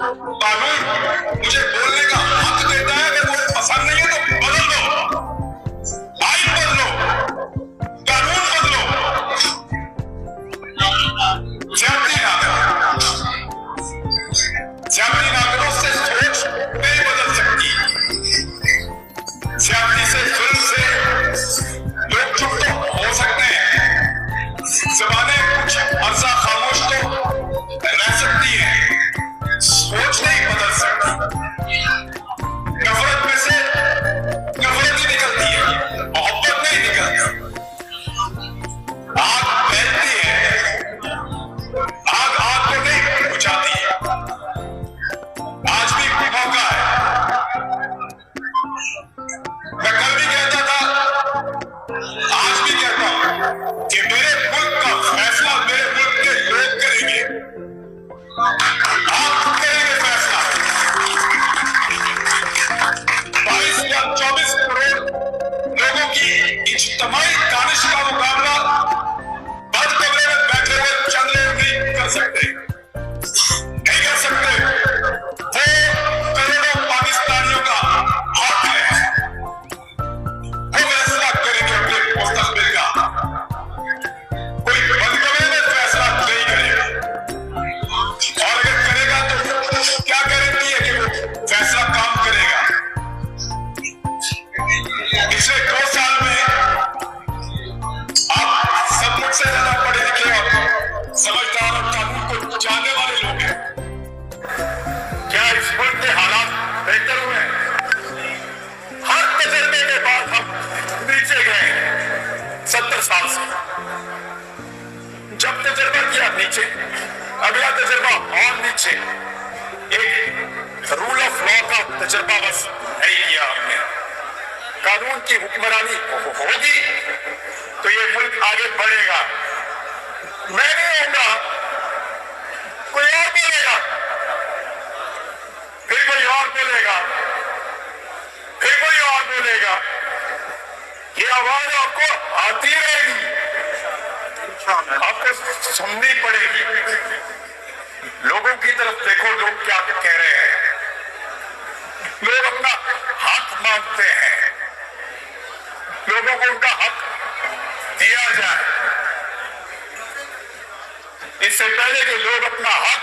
कानून मुझे बोलने का हक देता है, अगर मुझे पसंद नहीं है तो बदल दो, आइन बदलो, कानून बदलो, ज्यादती ना करो, ज्यादती ना करो, उससे सोच नहीं बदल सकती, ज्यादती से जुल्म से लोग चुप तो हो सकते हैं, ज़बानें कुछ अरसा खामोश तो रह सकती हैं, सोच नहीं बदल सकती। नफरत में से नफरत ही निकलती है, मोहब्बत नहीं निकलती। आग फैलती है, आग आग को नहीं बुझाती है। आज भी मौका है। मैं कल भी कहता था, आज भी कहता हूं कि मेरे मुल्क का फैसला मेरे मुल्क के लोग करेंगे, आप करेंगे फैसला। 22 या 24 करोड़ लोगों की इज्तिमाई दानिश का मुकाबला बंद कमरे में बैठे हुए चंद लोग नहीं कर सकते, नहीं कर सकते। वो करोड़ों पाकिस्तानियों का हक है, वो फैसला करेंगे अपने मुस्तकबिल का। कोई बंद कमरे में फैसला नहीं करेगा, और अगर करेगा तो क्या गारंटी है कि वो फैसला काम करेगा। पिछले 2 साल में आप सब मुझसे ज्यादा पढ़े लिखे और समझदार और कानून को जानने वाले लोग हैं। क्या इस मुल्क के हालात बेहतर हुए हैं? हर तजर्बे के बाद हम नीचे गए 70 साल से। जब तजर्बा किया नीचे, अगला तजर्बा और नीचे, एक रूल ऑफ लॉ का तजर्बा बस नहीं किया हमने। कानून की हुक्मरानी होगी तो ये मुल्क आगे बढ़ेगा। मैं नहीं होगा, कोई और बोलेगा, फिर कोई और बोलेगा, फिर कोई और बोलेगा। ये आवाज आपको आती रहेगी, आपको सुननी पड़ेगी। लोगों की तरफ देखो, लोग क्या कह रहे हैं। लोग अपना हक मांगते हैं, लोगों को उनका हक दिया जाए। इससे पहले कि लोग अपना हक